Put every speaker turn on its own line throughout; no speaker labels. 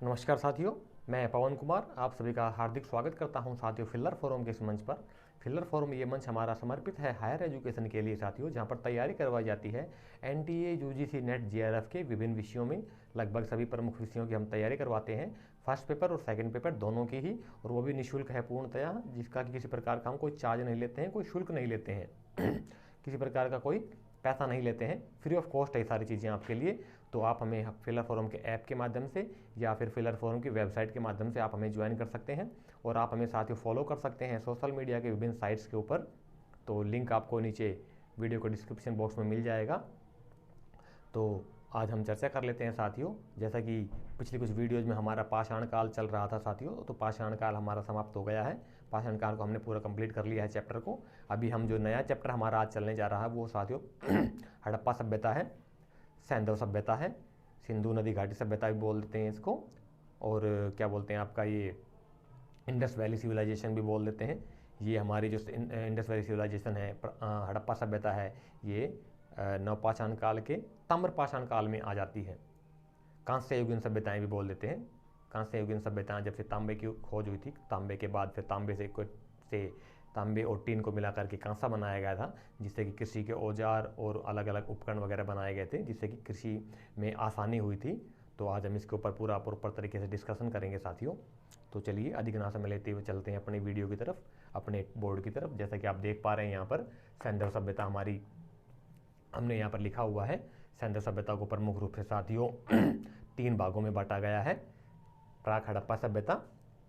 नमस्कार साथियों, मैं पवन कुमार आप सभी का हार्दिक स्वागत करता हूं साथियों फिल्लर फोरम के इस मंच पर। फिल्लर फोरम ये मंच हमारा समर्पित है हायर एजुकेशन के लिए साथियों, जहां पर तैयारी करवाई जाती है एनटीए, यूजीसी, नेट, जेआरएफ के विभिन्न विषयों में। लगभग सभी प्रमुख विषयों की हम तैयारी करवाते हैं, फर्स्ट पेपर और सेकंड पेपर दोनों की ही, और वो भी निःशुल्क है पूर्णतया, जिसका कि किसी प्रकार का हम कोई चार्ज नहीं लेते हैं, कोई शुल्क नहीं लेते हैं किसी प्रकार का कोई पैसा नहीं लेते हैं, फ्री ऑफ कॉस्ट है सारी चीज़ें आपके लिए। तो आप हमें फिलर फोरम के ऐप के माध्यम से या फिर फिलर फोरम की वेबसाइट के माध्यम से आप हमें ज्वाइन कर सकते हैं, और आप हमें साथ ही फॉलो कर सकते हैं सोशल मीडिया के विभिन्न साइट्स के ऊपर। तो लिंक आपको नीचे वीडियो को डिस्क्रिप्शन बॉक्स में मिल जाएगा। तो आज हम चर्चा कर लेते हैं साथियों, जैसा कि पिछली कुछ वीडियोज़ में हमारा पाषाण काल चल रहा था साथियों, तो पाषाण काल हमारा समाप्त हो गया है। पाषाण काल को हमने पूरा कंप्लीट कर लिया है चैप्टर को। अभी हम जो नया चैप्टर हमारा आज चलने जा रहा है वो साथियों हड़प्पा सभ्यता है, सैंधव सभ्यता है, सिंधु नदी घाटी सभ्यता भी बोल देते हैं इसको, और क्या बोलते हैं आपका ये इंडस वैली सिविलाइजेशन भी बोल देते हैं। ये हमारी जो इंडस वैली सिविलाइजेशन है, हड़प्पा सभ्यता है, ये नवपाषाण काल के ताम्रपाषाण काल में आ जाती है। कांस्य युगीन सभ्यताएं भी बोल देते हैं। कांस्य युगीन सभ्यताएं जब से तांबे की खोज हुई थी, तांबे के बाद फिर तांबे से तांबे और टीन को मिला करके कांसा बनाया गया था, जिससे कि कृषि के औजार और अलग अलग उपकरण वगैरह बनाए गए थे, जिससे कि कृषि में आसानी हुई थी। तो आज हम इसके ऊपर पूरा प्रॉपर तरीके से डिस्कशन करेंगे साथियों। तो चलिए अधिक ना समय लेते हुए चलते हैं अपनी वीडियो की तरफ, अपने बोर्ड की तरफ। जैसा कि आप देख पा रहे हैं यहाँ पर सैंधव सभ्यता हमारी हमने यहाँ पर लिखा हुआ है। सैंधव सभ्यता को प्रमुख रूप से साथियों 3 भागों में बांटा गया है। प्राक हड़प्पा सभ्यता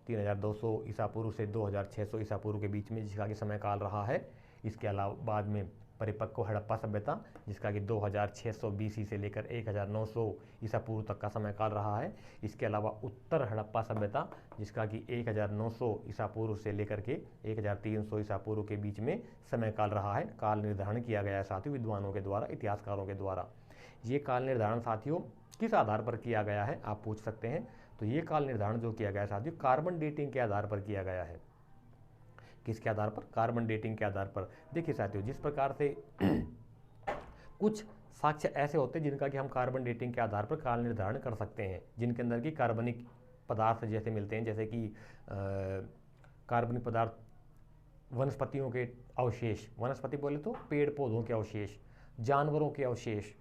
3200 ईसा पूर्व से 2600 ईसा पूर्व के बीच में, जिसका कि समय काल रहा है। इसके अलावा बाद में परिपक्व हड़प्पा सभ्यता, जिसका कि 2600 बीसी से लेकर 1900 ईसा पूर्व तक का समय काल रहा है। इसके अलावा उत्तर हड़प्पा सभ्यता, जिसका कि 1900 ईसा पूर्व से लेकर के 1300 ईसा पूर्व के बीच में समय काल रहा है। काल निर्धारण किया गया है साथियों विद्वानों के द्वारा, इतिहासकारों के द्वारा। ये काल निर्धारण साथियों किस आधार पर किया गया है आप पूछ सकते हैं। तो ये काल निर्धारण जो किया गया है साथियों कार्बन डेटिंग के आधार पर किया गया है। किसके आधार पर? कार्बन डेटिंग के आधार पर। देखिए साथियों, जिस प्रकार से कुछ साक्ष्य ऐसे होते हैं जिनका कि हम कार्बन डेटिंग के आधार पर काल निर्धारण कर सकते हैं, जिनके अंदर की कार्बनिक पदार्थ जैसे मिलते हैं, जैसे कि कार्बनिक पदार्थ वनस्पतियों के अवशेष, वनस्पति बोले तो पेड़ पौधों के अवशेष, जानवरों के अवशेष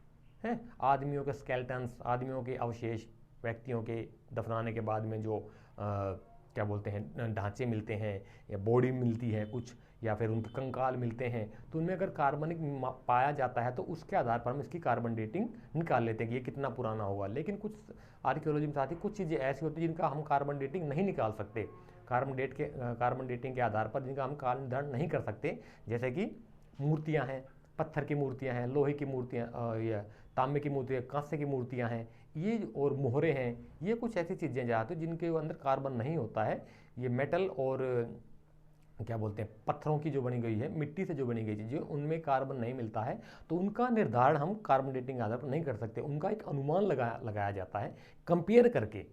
हैं, आदमियों के स्केलेटन्स, आदमियों के अवशेष, व्यक्तियों के दफनाने के बाद में जो क्या बोलते हैं ढांचे मिलते हैं या बॉडी मिलती है कुछ, या फिर उनके कंकाल मिलते हैं, तो उनमें अगर कार्बनिक पाया जाता है तो उसके आधार पर हम इसकी कार्बन डेटिंग निकाल लेते हैं कि ये कितना पुराना होगा। लेकिन कुछ आर्कियोलॉजी में साथ ही कुछ चीज़ें ऐसी होती हैं जिनका हम कार्बन डेटिंग नहीं निकाल सकते, कार्बन डेटिंग के आधार पर जिनका हम काल निर्धारण नहीं कर सकते, जैसे कि मूर्तियाँ हैं, पत्थर की मूर्तियाँ हैं, लोहे की मूर्तियाँ या तांबे की मूर्तियाँ, कांसे की मूर्तियाँ हैं, ये और मोहरे हैं। ये कुछ ऐसी चीज़ें जाते हैं जिनके अंदर कार्बन नहीं होता है। ये मेटल और क्या बोलते हैं पत्थरों की जो बनी गई है, मिट्टी से जो बनी गई चीज़ें, उनमें कार्बन नहीं मिलता है, तो उनका निर्धारण हम कार्बन डेटिंग आधार पर नहीं कर सकते। उनका एक अनुमान लगाया जाता है कंपेयर करके,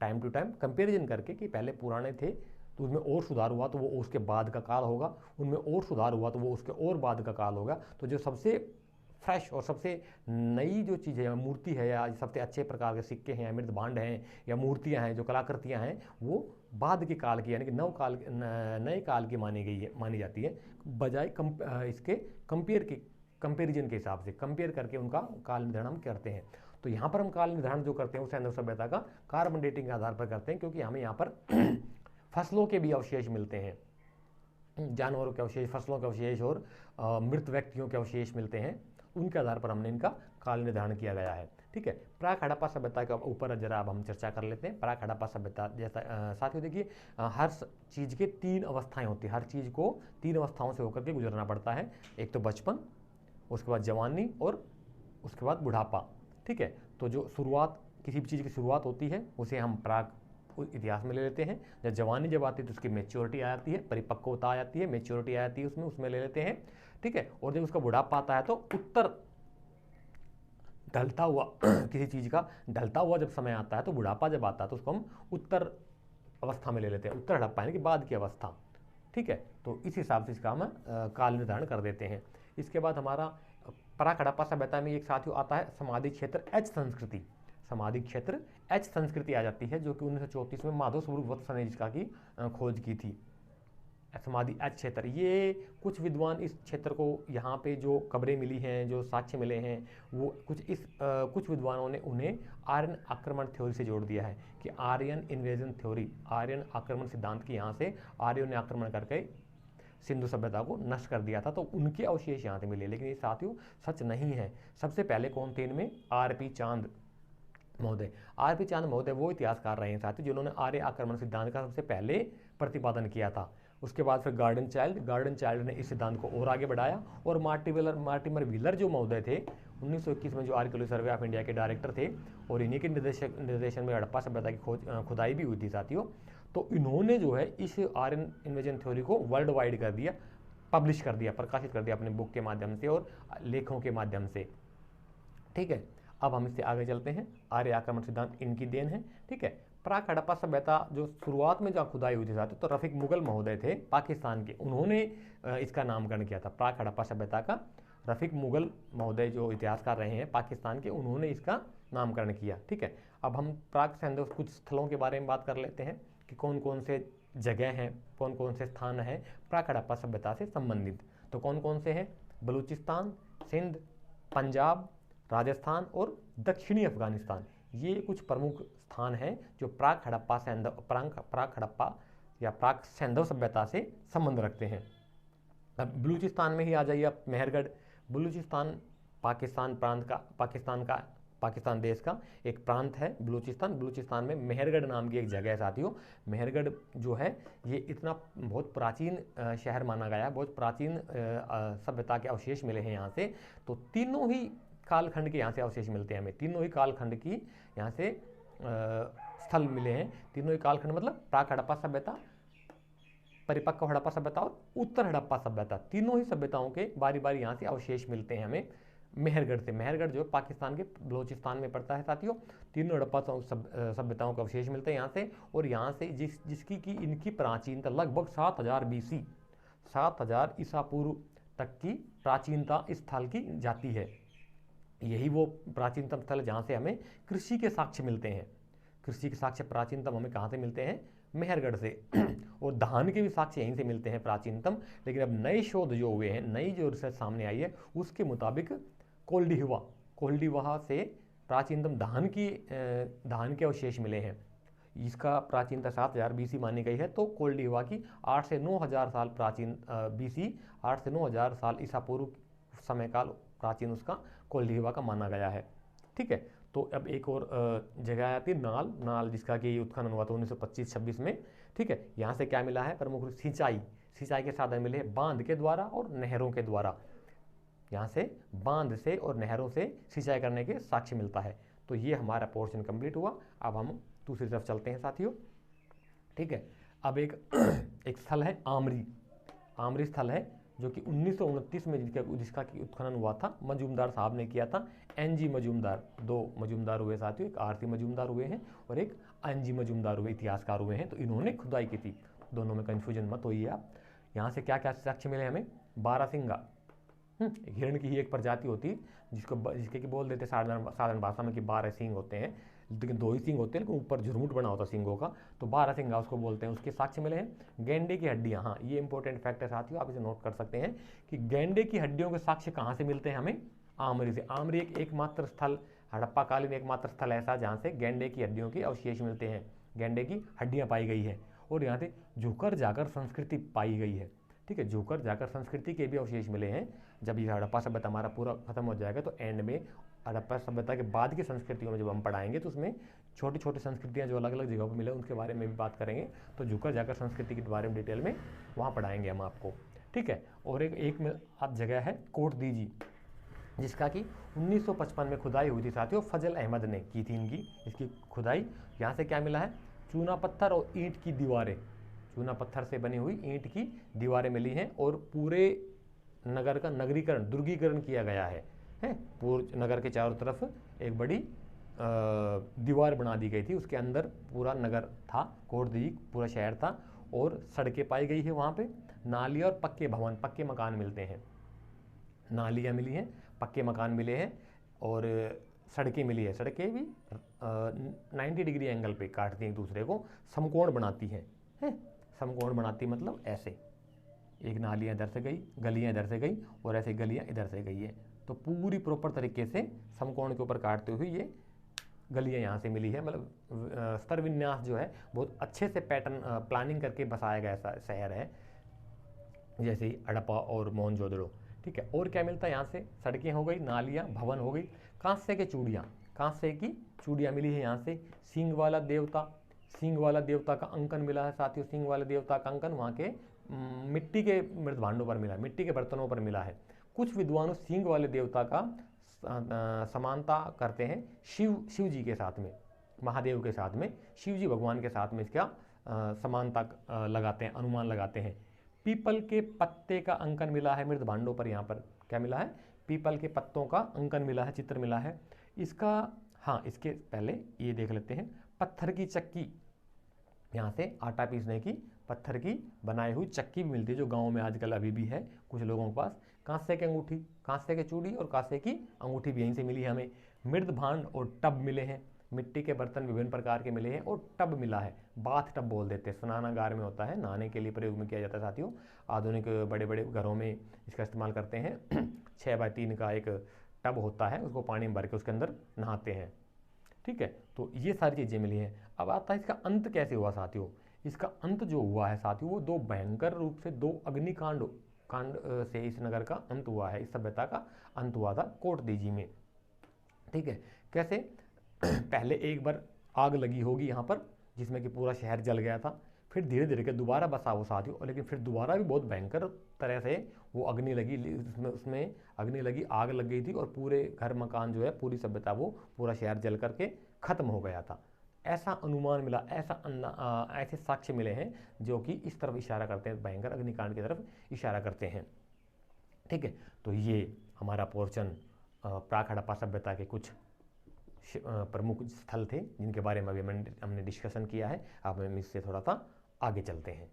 टाइम टू टाइम कंपेरिजन करके, कि पहले पुराने थे तो उसमें और सुधार हुआ तो वो उसके बाद का काल होगा, उनमें और सुधार हुआ तो वो उसके और बाद का काल होगा। तो जो सबसे फ्रेश और सबसे नई जो चीज़ है, मूर्ति है या सबसे अच्छे प्रकार के सिक्के हैं, अमृत भांड हैं या मूर्तियां हैं, जो कलाकृतियां हैं, वो बाद के काल की यानी कि नए काल की मानी जाती है, बजाय इसके कंपेरिजन के हिसाब से कंपेयर करके उनका काल निर्धारण हम करते हैं। तो यहाँ पर हम काल निर्धारण जो करते हैं वो सैंधव सभ्यता का कार्बन डेटिंग के आधार पर करते हैं, क्योंकि हमें यहाँ पर फसलों के भी अवशेष मिलते हैं, जानवरों के अवशेष, फसलों के अवशेष और मृत व्यक्तियों के अवशेष मिलते हैं। उनके आधार पर हमने इनका काल निर्धारण किया गया है। ठीक है, प्राक हड़प्पा सभ्यता के ऊपर जरा अब हम चर्चा कर लेते हैं। प्राक हड़प्पा सभ्यता जैसा साथियों देखिए, हर चीज़ के 3 अवस्थाएं होती हैं, हर चीज़ को 3 अवस्थाओं से होकर के गुजरना पड़ता है। एक तो बचपन, उसके बाद जवानी और उसके बाद बुढ़ापा। ठीक है, तो जो शुरुआत किसी भी चीज़ की शुरुआत होती है उसे हम प्राक इतिहास में ले लेते हैं। जब जवानी जब आती है तो उसकी मेच्योरिटी आ जाती है, परिपक्वता आ जाती है, मेच्योरिटी आ जाती है, उसमें ले लेते हैं। ठीक है, और जब उसका बुढ़ापा आता है तो उत्तर ढलता हुआ किसी चीज़ का ढलता हुआ जब समय आता है, तो बुढ़ापा जब आता है तो उसको हम उत्तर अवस्था में ले लेते हैं, उत्तर हड़प्पा यानी कि बाद की अवस्था। ठीक है, तो इस हिसाब से इसका हम काल निर्धारण कर देते हैं। इसके बाद हमारा प्राक हड़प्पा सभ्यता में एक साथियों आता है समाधि क्षेत्र एच संस्कृति। समाधि क्षेत्र एच संस्कृति आ जाती है, जो कि 1934 में माधव स्वरूप वत्स ने जिसका की खोज की थी। समाधि एच क्षेत्र, ये कुछ विद्वान इस क्षेत्र को, यहाँ पे जो कब्रें मिली हैं, जो साक्ष्य मिले हैं, वो कुछ विद्वानों ने उन्हें आर्यन आक्रमण थ्योरी से जोड़ दिया है कि आर्यन इन्वेजन थ्योरी, आर्यन आक्रमण सिद्धांत की यहाँ से आर्यों ने आक्रमण करके सिंधु सभ्यता को नष्ट कर दिया था, तो उनके अवशेष यहाँ से मिले। लेकिन ये साथियों सच नहीं है। सबसे पहले कौन थे इनमें? आर.पी. चांद महोदय। आर.पी. चांद महोदय वो इतिहासकार रहे हैं साथियों जिन्होंने आर्य आक्रमण सिद्धांत का सबसे पहले प्रतिपादन किया था। उसके बाद फिर गार्डन चाइल्ड ने इस सिद्धांत को और आगे बढ़ाया, और मार्टिमर व्हीलर जो महोदय थे 1921 में जो आर्कियोलॉजी सर्वे ऑफ इंडिया के डायरेक्टर थे, और इन्हीं के निर्देशन में हड़प्पा सभ्यता की खुदाई भी हुई थी साथियों। तो इन्होंने जो है इस आर्यन इन्वेजन थ्योरी को वर्ल्ड वाइड कर दिया, पब्लिश कर दिया, प्रकाशित कर दिया अपने बुक के माध्यम से और लेखों के माध्यम से। ठीक है, अब हम इससे आगे चलते हैं। आर्य आक्रमण सिद्धांत इनकी देन है। ठीक है, प्राक हड़प्पा सभ्यता जो शुरुआत में जो खुदाई हुई थी साथियों, तो रफीक मुगल महोदय थे पाकिस्तान के, उन्होंने इसका नामकरण किया था प्राक हड़प्पा सभ्यता का। रफीक मुगल महोदय जो इतिहासकार रहे हैं पाकिस्तान के, उन्होंने इसका नामकरण किया। ठीक है, अब हम प्राक सैंधव कुछ स्थलों के बारे में बात कर लेते हैं कि कौन कौन से जगह हैं, कौन कौन से स्थान हैं प्राक हड़प्पा सभ्यता से संबंधित। तो कौन कौन से हैं? बलूचिस्तान, सिंध, पंजाब, राजस्थान और दक्षिणी अफगानिस्तान, ये कुछ प्रमुख स्थान हैं जो प्राक हड़प्पा या प्राक सैंधव सभ्यता से संबंध रखते हैं। अब बलूचिस्तान में ही आ जाइए आप, मेहरगढ़। बलूचिस्तान पाकिस्तान देश का एक प्रांत है बलूचिस्तान में मेहरगढ़ नाम की एक जगह है साथियों। मेहरगढ़ जो है ये इतना बहुत प्राचीन शहर माना गया है, बहुत प्राचीन सभ्यता के अवशेष मिले हैं यहाँ से। तो तीनों ही कालखंड के यहाँ से अवशेष मिलते हैं हमें, तीनों ही कालखंड की यहाँ से स्थल मिले हैं। तीनों ही कालखंड मतलब प्राक हड़प्पा सभ्यता, परिपक्व हड़प्पा सभ्यता और उत्तर हड़प्पा सभ्यता, तीनों ही सभ्यताओं के बारी बारी यहाँ से अवशेष मिलते हैं हमें मेहरगढ़ से। मेहरगढ़ जो पाकिस्तान के बलूचिस्तान में पड़ता है साथियों। तीनों हड़प्पा सभ्यताओं के अवशेष मिलते हैं यहाँ से, और यहाँ से जिसकी की इनकी प्राचीनता लगभग 7000 BC, 7000 ईसा पूर्व तक की प्राचीनता इस स्थल की जाती है। यही वो प्राचीनतम स्थल है जहाँ से हमें कृषि के साक्ष्य मिलते हैं। कृषि के साक्ष्य प्राचीनतम हमें कहाँ से मिलते हैं? मेहरगढ़ से। और धान के भी साक्ष्य यहीं से मिलते हैं प्राचीनतम। लेकिन अब नए शोध जो हुए हैं, नई जो रिसर्च सामने आई है, उसके मुताबिक कोल्डिवाहा से प्राचीनतम धान के अवशेष मिले हैं। इसका प्राचीनता 7000 BC मानी गई है। तो कोल्डिवाहा की 8 से 9000 साल प्राचीन BC, 8 से 9000 साल ईसा पूर्व समय काल प्राचीन उसका कोल्डिवाहा का माना गया है। ठीक है, तो अब एक और जगह आती है नाल, जिसका कि उत्खनन हुआ था 1925-26 में। ठीक है, यहाँ से क्या मिला है? प्रमुख रूप सिंचाई के साधन मिले हैं बांध के द्वारा और नहरों के द्वारा। यहाँ से बांध से और नहरों से सिंचाई करने के साक्ष्य मिलता है। तो ये हमारा पोर्शन कंप्लीट हुआ। अब हम दूसरी तरफ चलते हैं साथियों। ठीक है, अब एक स्थल है आमरी स्थल है, जो कि 1929 में जिसका कि उत्खनन हुआ था, मजूमदार साहब ने किया था। NG मजूमदार, 2 मजूमदार हुए साथियों, एक आरती मजूमदार हुए हैं और एक NG मजूमदार हुए, इतिहासकार हुए हैं। तो इन्होंने खुदाई की थी, दोनों में कन्फ्यूजन मत होइए आप। यहाँ से क्या क्या साक्ष्य मिले हमें? बारहसिंगा, हिरण की ही एक प्रजाति होती जिसके कि बोल देते साधारण भाषा में कि 12 सींग होते हैं, लेकिन 2 ही सींग होते हैं, लेकिन ऊपर झुरमुट बना होता सींगों का, तो 12 सिंगा उसको बोलते हैं। उसके साक्ष्य मिले हैं। गेंडे की हड्डियाँ, हाँ ये इंपॉर्टेंट फैक्ट है साथियों, आप इसे नोट कर सकते हैं कि गेंडे की हड्डियों के साक्ष्य कहाँ से मिलते हैं हमें? आमरी से। आमरी एकमात्र स्थल, हड़प्पा कालीन एकमात्र स्थल ऐसा जहाँ से गेंडे की हड्डियों के अवशेष मिलते हैं, गेंडे की हड्डियाँ पाई गई है। और यहाँ से झुकर जाकर संस्कृति पाई गई है। ठीक है, झुकर जाकर संस्कृति के भी अवशेष मिले हैं। जब ये हड़प्पा सभ्यता हमारा पूरा खत्म हो जाएगा तो एंड में हड़प्पा सभ्यता के बाद की संस्कृतियों में जब हम पढ़ाएंगे तो उसमें छोटी छोटी संस्कृतियाँ जो अलग अलग जगहों पर मिले उनके बारे में भी बात करेंगे। तो झुकर जाकर संस्कृति के बारे में डिटेल में वहाँ पढ़ाएंगे हम आपको। ठीक है, और एक में आप जगह है कोट दीजी, जिसका कि 1955 में खुदाई हुई थी साथियों, फजल अहमद ने की थी इसकी खुदाई। यहाँ से क्या मिला है? चूना पत्थर और ईंट की दीवारें, चूना पत्थर से बनी हुई ईंट की दीवारें मिली हैं, और पूरे नगर का नगरीकरण, दुर्गीकरण किया गया है। पूरे नगर के चारों तरफ एक बड़ी दीवार बना दी गई थी, उसके अंदर पूरा नगर था, कोटदीजी पूरा शहर था, और सड़कें पाई गई है वहाँ पे। नालियाँ और पक्के भवन, पक्के मकान मिलते हैं, नालियाँ मिली हैं, पक्के मकान मिले हैं, और सड़कें मिली है, सड़कें भी 90 डिग्री एंगल पे काटती हैं एक दूसरे को, समकोण बनाती हैं, समकोण बनाती मतलब ऐसे, एक नालियाँ इधर से गई, गलियाँ इधर से गई और ऐसे गलियाँ इधर से गई है, तो पूरी प्रॉपर तरीके से समकोण के ऊपर काटते हुए ये गलियाँ यहाँ से मिली है। मतलब स्तर विन्यास जो है बहुत अच्छे से पैटर्न प्लानिंग करके बसाया गया ऐसा शहर है, जैसे ही हड़प्पा और मोहनजोदड़ो। ठीक है, और क्या मिलता है यहाँ से, सड़कें हो गई, नालियाँ, भवन हो गई, कांस्य के चूड़ियाँ, कांस्य की चूड़ियाँ मिली है यहाँ से, सींग वाला देवता, सींग वाला देवता का अंकन मिला है साथियों, सींग वाले देवता का अंकन वहाँ के मिट्टी के मृत भांडों पर मिला है, मिट्टी के बर्तनों पर मिला है। कुछ विद्वान सींग वाले देवता का समानता करते हैं शिव जी के साथ में, महादेव के साथ में, शिव जी भगवान के साथ में इसका समानता लगाते हैं, अनुमान लगाते हैं। पीपल के पत्ते का अंकन मिला है मृत भांडों पर, यहाँ पर क्या मिला है, पीपल के पत्तों का अंकन मिला है, चित्र मिला है इसका। हाँ, इसके पहले ये देख लेते हैं, पत्थर की चक्की, यहाँ से आटा पीसने की पत्थर की बनाई हुई चक्की भी मिलती है, जो गाँव में आजकल अभी भी है कुछ लोगों के पास। कांसे की अंगूठी, कांसे की चूड़ी और कांसे की अंगूठी भी यहीं से मिली है हमें। मृद भांड और टब मिले हैं, मिट्टी के बर्तन विभिन्न प्रकार के मिले हैं, और टब मिला है, बाथ टब बोल देते हैं, स्नानागार में होता है, नहाने के लिए प्रयोग में किया जाता है साथियों। आधुनिक बड़े बड़े घरों में इसका इस्तेमाल करते हैं। 6x3 का एक टब होता है, उसको पानी में भर के उसके अंदर नहाते हैं। ठीक है, तो ये सारी चीज़ें मिली हैं। अब आता है इसका अंत कैसे हुआ साथियों। इसका अंत जो हुआ है साथियों, वो दो भयंकर रूप से, दो अग्निकांड से इस नगर का अंत हुआ है, इस सभ्यता का अंत हुआ था कोटदीजी में। ठीक है, कैसे, पहले एक बार आग लगी होगी यहाँ पर, जिसमें कि पूरा शहर जल गया था, फिर धीरे धीरे के दोबारा बसा वो साथियों, लेकिन फिर दोबारा भी बहुत भयंकर तरह से वो अग्नि लगी, उसमें अग्नि लगी, आग लग गई थी, और पूरे घर मकान जो है, पूरी सभ्यता, वो पूरा शहर जल करके खत्म हो गया था। ऐसा अनुमान मिला, ऐसे साक्ष्य मिले हैं जो कि इस तरफ इशारा करते हैं, भयंकर अग्निकांड की तरफ इशारा करते हैं। ठीक है, तो ये हमारा पोर्शन प्राक हड़प्पा सभ्यता के कुछ प्रमुख स्थल थे, जिनके बारे में अभी हमने डिस्कशन किया है। अब हम इससे थोड़ा सा आगे चलते हैं।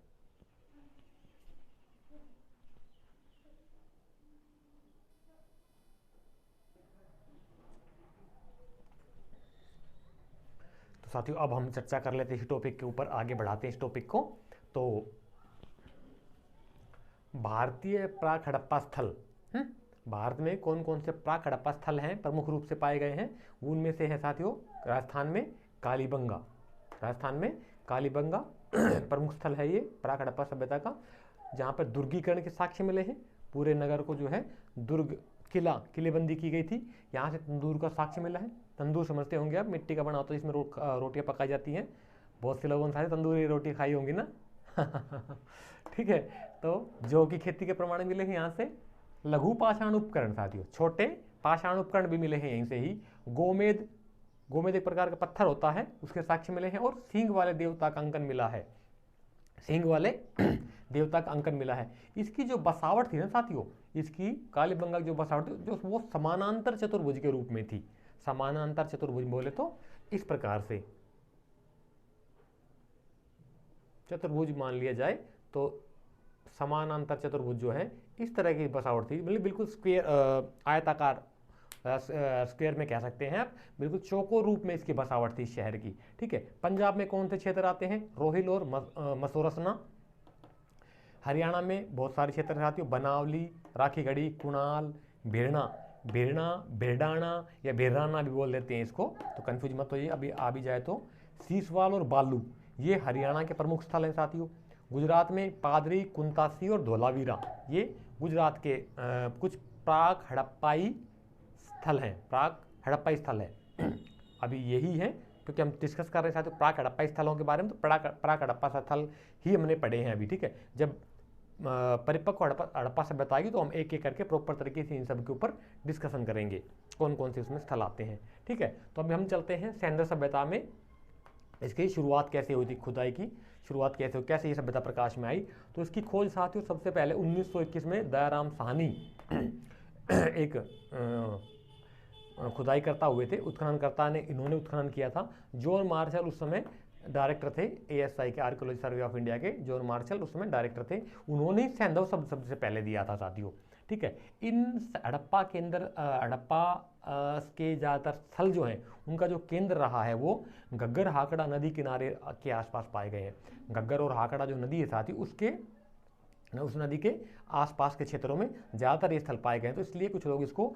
तो साथियों, अब हम चर्चा कर लेते हैं इस टॉपिक के ऊपर, आगे बढ़ाते हैं इस टॉपिक को। तो भारतीय प्राक हड़प्पा स्थल, भारत में कौन कौन से प्राक हड़प्पा स्थल हैं, प्रमुख रूप से पाए गए हैं, उनमें से है साथियों, राजस्थान में कालीबंगा, राजस्थान में कालीबंगा प्रमुख स्थल है ये प्राक हड़प्पा सभ्यता का, जहाँ पर दुर्गीकरण के साक्ष्य मिले हैं। पूरे नगर को जो है दुर्ग, किलेबंदी की गई थी। यहाँ से तंदूर का साक्ष्य मिला है। तंदूर समझते होंगे आप, मिट्टी का बना होता है, इसमें रोटियाँ पकाई जाती हैं। बहुत से लोगों ने सारे तंदूरी रोटी खाई होंगी ना। ठीक है, तो जौ की खेती के प्रमाण मिले हैं यहाँ से। लघु पाषाण उपकरण साथियों, छोटे पाषाण उपकरण भी मिले हैं यहीं से ही। गोमेद, गोमेद एक प्रकार का पत्थर होता है, उसके साक्ष्य मिले हैं। और सींग वाले देवता का अंकन मिला है, सींग वाले देवता का अंकन मिला है। इसकी जो बसावट थी ना साथियों, इसकी कालीबंगा की जो बसावट थी, जो वो समानांतर चतुर्भुज के रूप में थी। समानांतर चतुर्भुज बोले तो इस प्रकार से चतुर्भुज मान लिया जाए, तो समानांतर चतुर्भुज जो है इस तरह की बसावट थी, मतलब बिल्कुल स्क्वायर, आयताकार, स्क्वायर में कह सकते हैं आप, बिल्कुल चौकोर रूप में इसकी बसावट थी इस शहर की। ठीक है, पंजाब में कौन से क्षेत्र आते हैं, रोहिल और मसोरसना। हरियाणा में बहुत सारे क्षेत्र आते हैं, बनावली, राखीगढ़ी, कुणाल, भिरडाना या भिराना भी बोल देते हैं इसको, तो कंफ्यूज मत होइए, अभी आ भी जाए तो। सीसवाल और बालू, ये हरियाणा के प्रमुख स्थल हैं साथियों। गुजरात में पादरी, कुंतासी और धोलावीरा, ये गुजरात के कुछ प्राक हड़प्पाई स्थल हैं, प्राक हड़प्पाई स्थल है। अभी यही है, क्योंकि हम डिस्कस कर रहे हैं साथियों प्राक हड़प्पाई स्थलों के बारे में, तो प्राक हड़प्पा स्थल ही हमने पढ़े हैं अभी। ठीक है, जब परिपक्व हड़प्पा सभ्यता आएगी तो हम एक एक करके प्रॉपर तरीके से इन सब के ऊपर डिस्कशन करेंगे, कौन कौन से उसमें स्थल आते हैं। ठीक है, तो अभी हम चलते हैं सेंद्र सभ्यता में। इसकी शुरुआत कैसे हुई थी, खुदाई की शुरुआत कैसे हुई, कैसे ये सभ्यता प्रकाश में आई। तो इसकी खोज साथियों सबसे पहले 1921 में दयाराम साहनी एक खुदाई करता हुए थे, उत्खननकर्ता ने, इन्होंने उत्खनन किया था। जॉन मार्शल उस समय डायरेक्टर थे, ASI के, आर्कियोलॉजी सर्वे ऑफ इंडिया के जॉन मार्शल उस समय डायरेक्टर थे। उन्होंने सैंधव शब्द सबसे पहले दिया था साथियों। ठीक है। इन हड़प्पा के अंदर हड़प्पा के ज़्यादातर स्थल जो हैं उनका जो केंद्र रहा है वो घग्गर हाकड़ा नदी किनारे के आसपास पाए गए हैं। घग्गर और हाकड़ा जो नदी है साथ ही उस नदी के आसपास के क्षेत्रों में ज़्यादातर ये स्थल पाए गए हैं। तो इसलिए कुछ लोग इसको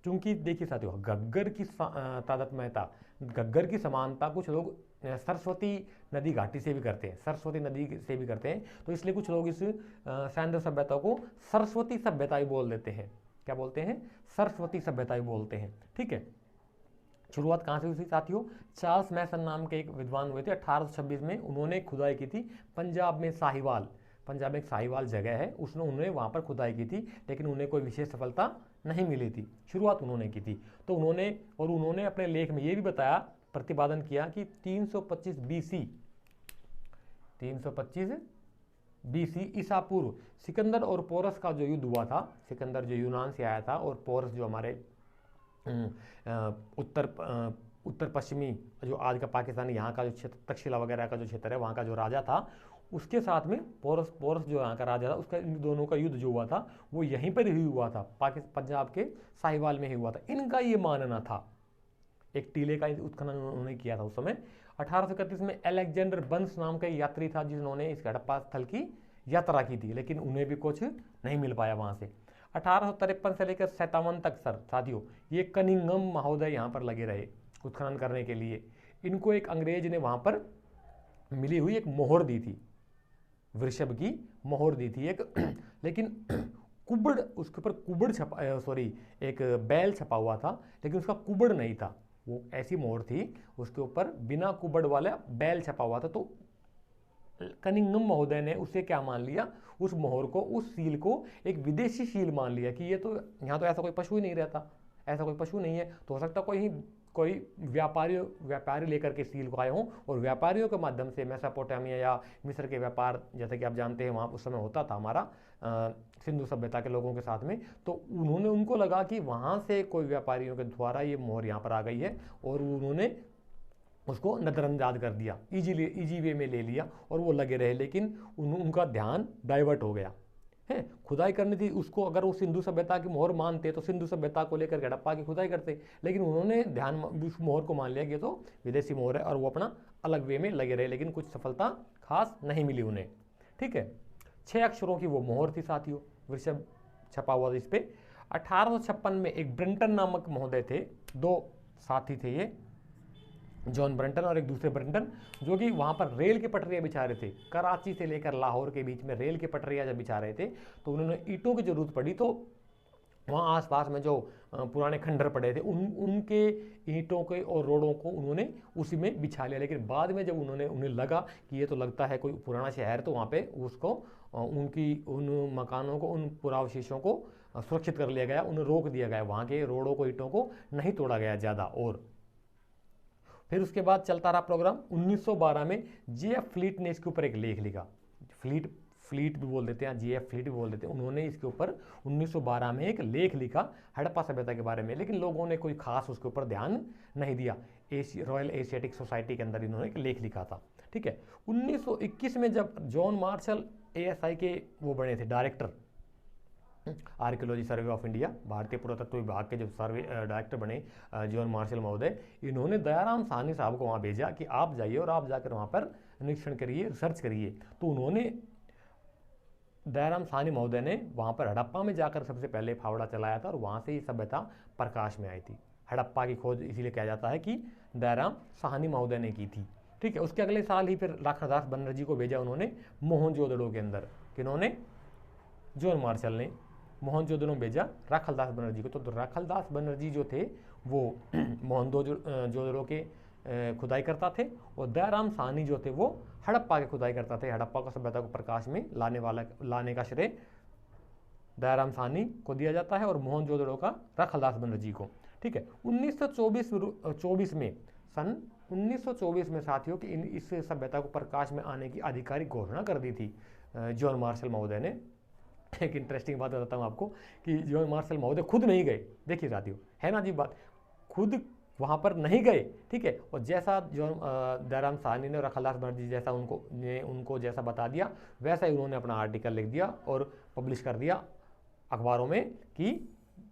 चूंकि देखिए साथियों, घग्गर की तादात्म्यता, घग्गर की समानता कुछ लोग सरस्वती नदी घाटी से भी करते हैं, सरस्वती नदी से भी करते हैं। तो इसलिए कुछ लोग इस सैंडल सभ्यता को सरस्वती सभ्यता ही बोल देते हैं। क्या बोलते हैं? सरस्वती सभ्यता ही बोलते हैं। ठीक है। शुरुआत कहाँ से हुई थी साथियों? चार्ल्स मैसन नाम के एक विद्वान हुए थे 1826 में। उन्होंने खुदाई की थी पंजाब में साहिवाल, पंजाब में एक साहिवाल जगह है, उन्होंने वहाँ पर खुदाई की थी, लेकिन उन्हें कोई विशेष सफलता नहीं मिली थी। शुरुआत उन्होंने की थी। तो उन्होंने अपने लेख में ये भी बताया, प्रतिपादन किया कि 325 BC ईसा पूर्व सिकंदर और पोरस का जो युद्ध हुआ था, सिकंदर जो यूनान से आया था और पोरस जो हमारे उत्तर पश्चिमी जो आज का पाकिस्तान, यहाँ का जो क्षेत्र तक्षशिला वगैरह का जो क्षेत्र है, वहाँ का जो राजा था, उसके साथ में पोरस जो यहाँ का राजा था, उसका इन दोनों का युद्ध जो हुआ था वो यहीं पर ही हुआ था, पंजाब के साहिवाल में ही हुआ था। इनका ये मानना था। एक टीले का उत्खनन उन्होंने किया था उस समय। 1831 में अलेक्जेंडर बंस नाम का यात्री था जिन्होंने इस हड़प्पा स्थल की यात्रा की थी, लेकिन उन्हें भी कुछ नहीं मिल पाया वहाँ से। 1853 से लेकर 57 तक साथियों ये कनिंघम महोदय यहाँ पर लगे रहे उत्खनन करने के लिए। इनको एक अंग्रेज ने वहाँ पर मिली हुई एक मोहर दी थी, वृषभ की मोहर दी थी एक, लेकिन कुबड़, उसके ऊपर कुबड़ एक बैल छपा हुआ था, लेकिन उसका कुबड़ नहीं था। वो ऐसी मोहर थी, उसके ऊपर बिना कुबड़ वाला बैल छपा हुआ था। तो कनिंघम महोदय ने उसे क्या मान लिया, उस मोहर को, उस सील को एक विदेशी सील मान लिया कि ये तो यहाँ तो ऐसा कोई पशु ही नहीं रहता, ऐसा कोई पशु नहीं है, तो हो सकता कोई व्यापारी लेकर के सील को आए हों, और व्यापारियों के माध्यम से मेसोपोटामिया या मिस्र के व्यापार, जैसे कि आप जानते हैं वहाँ उस समय होता था हमारा सिंधु सभ्यता के लोगों के साथ में, तो उनको लगा कि वहाँ से कोई व्यापारियों के द्वारा ये मोहर यहाँ पर आ गई है, और उन्होंने उसको नज़रअंदाज कर दिया, इजी वे में ले लिया और वो लगे रहे। लेकिन उनका ध्यान डाइवर्ट हो गया है। खुदाई करनी थी उसको, अगर वो सिंधु सभ्यता की मोहर मानते तो सिंधु सभ्यता को लेकर हड़प्पा की खुदाई करते, लेकिन उन्होंने ध्यान उस मोहर को मान लिया कि तो विदेशी मोहर है, और वो अपना अलग वे में लगे रहे, लेकिन कुछ सफलता खास नहीं मिली उन्हें। ठीक है। 6 अक्षरों की वो मोहर थी साथियों, वृषभ छपा हुआ था इस पे। 1856 में एक ब्रंटन नामक महोदय थे, 2 साथी थे ये, जॉन ब्रंटन और एक दूसरे ब्रंटन, जो कि वहाँ पर रेल की पटरियाँ बिछा रहे थे। कराची से लेकर लाहौर के बीच में रेल की पटरियाँ जब बिछा रहे थे तो उन्होंने ईंटों की जरूरत पड़ी, तो वहाँ आसपास में जो पुराने खंडर पड़े थे उनके ईंटों के और रोडों को उन्होंने उसी में बिछा लिया। लेकिन बाद में जब उन्हें लगा कि ये तो लगता है कोई पुराना शहर, तो वहाँ पे उसको उन मकानों को, उन पुरावशेषों को सुरक्षित कर लिया गया, उन्हें रोक दिया गया, वहाँ के रोडों को, ईंटों को नहीं तोड़ा गया ज़्यादा। और फिर उसके बाद चलता रहा प्रोग्राम। 1912 में J.F. फ्लीट ने इसके ऊपर एक लेख लिखा, फ्लीट भी बोल देते हैं, J.F. फ्लीट भी बोल देते हैं। उन्होंने इसके ऊपर 1912 में एक लेख लिखा हड़प्पा सभ्यता के बारे में, लेकिन लोगों ने कोई खास उसके ऊपर ध्यान नहीं दिया। रॉयल एशियाटिक सोसाइटी के अंदर इन्होंने एक लेख लिखा था। ठीक है। 1921 में जब जॉन मार्शल ASI के वो बने थे director, archaeology survey of India, भारतीय पुरातत्व विभाग के जो सर्वे डायरेक्टर बने जॉन मार्शल महोदय, इन्होंने दयाराम साहनी साहब को वहाँ भेजा कि आप जाइए और आप जाकर वहाँ पर निरीक्षण करिए, रिसर्च करिए। तो उन्होंने, दयाराम साहनी महोदय ने वहाँ पर हड़प्पा में जाकर सबसे पहले फावड़ा चलाया था, और वहाँ से ये सभ्यता प्रकाश में आई थी। हड़प्पा की खोज इसीलिए कहा जाता है कि दयाराम साहनी महोदय ने की थी। ठीक है। उसके अगले साल ही फिर राखालदास बनर्जी को भेजा उन्होंने मोहनजोदड़ो के अंदर। किन्होंने? जॉन मार्शल ने मोहनजोदड़ो भेजा राखालदास बनर्जी को। तो राखालदास बनर्जी जो थे वो मोहनजोदड़ो के खुदाई करता थे, और दयाराम साहनी जो थे वो हड़प्पा के खुदाई करता थे। हड़प्पा को सभ्यता को प्रकाश में लाने का श्रेय दयाराम साहनी को दिया जाता है, और मोहनजोदड़ो का राखालदास बनर्जी को। ठीक है। 1924 में, सन 1924 में साथियों कि इस सभ्यता को प्रकाश में आने की आधिकारिक घोषणा कर दी थी जॉन मार्शल महोदय ने। एक इंटरेस्टिंग बात बताता हूँ आपको कि जॉन मार्शल महोदय खुद नहीं गए। देखिए साथियों, है ना जी बात, खुद वहाँ पर नहीं गए। ठीक है। और जैसा दयाराम साहनी ने, राखालदास बनर्जी जैसा उनको जैसा बता दिया, वैसा ही उन्होंने अपना आर्टिकल लिख दिया और पब्लिश कर दिया अखबारों में कि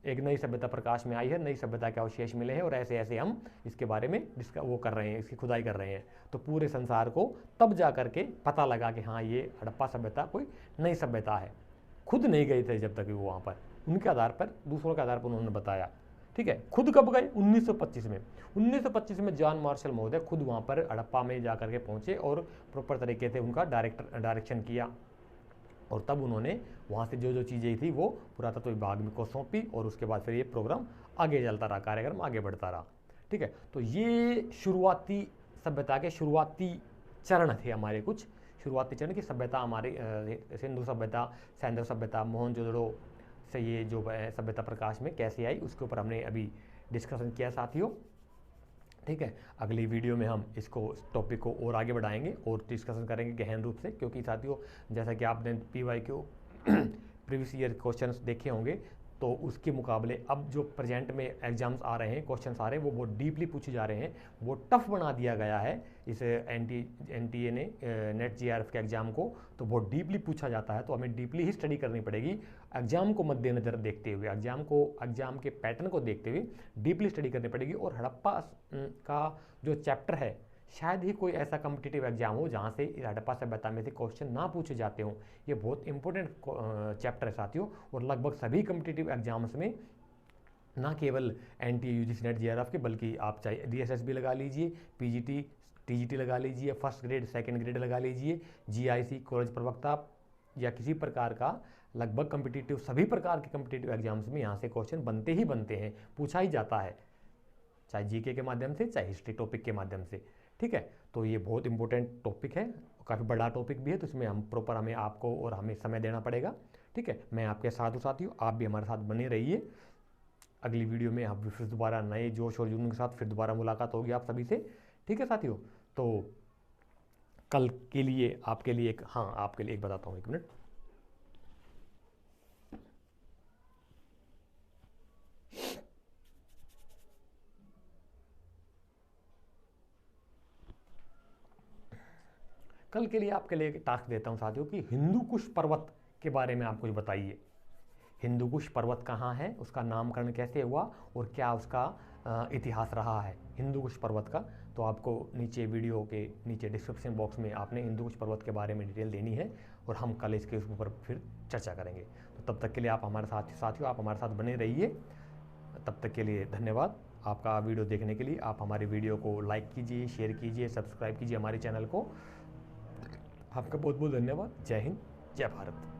एक नई सभ्यता प्रकाश में आई है, नई सभ्यता के अवशेष मिले हैं और ऐसे ऐसे हम इसके बारे में वो कर रहे हैं, इसकी खुदाई कर रहे हैं। तो पूरे संसार को तब जा करके पता लगा कि हाँ ये हड़प्पा सभ्यता कोई नई सभ्यता है। खुद नहीं गए थे जब तक वो वहाँ पर, उनके आधार पर, दूसरों के आधार पर उन्होंने बताया। ठीक है, खुद कब गए? 1925 में। 1925 में जॉन मार्शल महोदय खुद वहाँ पर हड़प्पा में जा करके पहुँचे और प्रॉपर तरीके से उनका डायरेक्शन किया, और तब उन्होंने वहाँ से जो जो चीज़ें थी वो पुरातत्व विभाग को सौंपी, और उसके बाद फिर ये प्रोग्राम आगे चलता रहा, कार्यक्रम आगे बढ़ता रहा। ठीक है, तो ये शुरुआती सभ्यता के शुरुआती चरण थे हमारे, कुछ शुरुआती चरण की सभ्यता हमारी सिंधु सभ्यता, सैंधव सभ्यता, मोहनजोदड़ो से ये जो सभ्यता प्रकाश में कैसे आई, उसके ऊपर हमने अभी डिस्कशन किया साथियों। ठीक है, अगली वीडियो में हम इसको, टॉपिक को और आगे बढ़ाएंगे और डिस्कशन करेंगे गहन रूप से, क्योंकि साथियों जैसा कि आपने PYQ प्रीवियस ईयर क्वेश्चंस देखे होंगे, तो उसके मुकाबले अब जो प्रेजेंट में एग्जाम्स आ रहे हैं, क्वेश्चंस आ रहे हैं, वो बहुत डीपली पूछे जा रहे हैं, वो टफ बना दिया गया है इस NTA ने नेट GRF के एग्जाम को, तो बहुत डीपली पूछा जाता है। तो हमें डीपली ही स्टडी करनी पड़ेगी, एग्जाम को मद्देनजर देखते हुए, एग्जाम के पैटर्न को देखते हुए डीपली स्टडी करनी पड़ेगी। और हड़प्पा का जो चैप्टर है, शायद ही कोई ऐसा कम्पिटिटिव एग्जाम हो जहाँ से हड़प्पा सभ्यता में से क्वेश्चन ना पूछे जाते हों। ये बहुत इंपॉर्टेंट चैप्टर है साथियों, और लगभग सभी कम्पिटिटिव एग्जाम्स में, ना केवल NTA UGC नेट GRF के, बल्कि आप चाहे DSS भी लगा लीजिए, PGT TGT लगा लीजिए, फर्स्ट ग्रेड सेकंड ग्रेड लगा लीजिए, GIC कॉलेज प्रवक्ता, या किसी प्रकार का लगभग कम्पिटिटिव, सभी प्रकार के कम्पिटिटिव एग्जाम्स में यहाँ से क्वेश्चन बनते ही बनते हैं, पूछा ही जाता है, चाहे GK के माध्यम से, चाहे हिस्ट्री टॉपिक के माध्यम से। ठीक है, तो ये बहुत इंपॉर्टेंट टॉपिक है, काफ़ी बड़ा टॉपिक भी है, तो इसमें हमें आपको और हमें समय देना पड़ेगा। ठीक है, मैं आपके साथ हूँ साथियों, आप भी हमारे साथ बने रहिए। अगली वीडियो में आप फिर दोबारा नए जोश और जुनून के साथ फिर दोबारा मुलाकात होगी आप सभी से। ठीक है साथियों, तो कल के लिए आपके लिए एक, हाँ आपके लिए एक बताता हूँ, 1 मिनट। कल के लिए आपके लिए एक टास्क देता हूं साथियों कि हिंदू कुश पर्वत के बारे में आप कुछ बताइए। हिंदू कुश पर्वत कहाँ है, उसका नामकरण कैसे हुआ, और क्या उसका इतिहास रहा है हिंदू कुश पर्वत का। तो आपको नीचे वीडियो के नीचे डिस्क्रिप्शन बॉक्स में आपने हिंदू कुश पर्वत के बारे में डिटेल देनी है, और हम कल इसके ऊपर फिर चर्चा करेंगे। तो तब तक के लिए आप हमारे साथियों आप हमारे साथ बने रहिए। तब तक के लिए धन्यवाद आपका वीडियो देखने के लिए। आप हमारे वीडियो को लाइक कीजिए, शेयर कीजिए, सब्सक्राइब कीजिए हमारे चैनल को। आपका बहुत बहुत धन्यवाद। जय हिंद, जय भारत।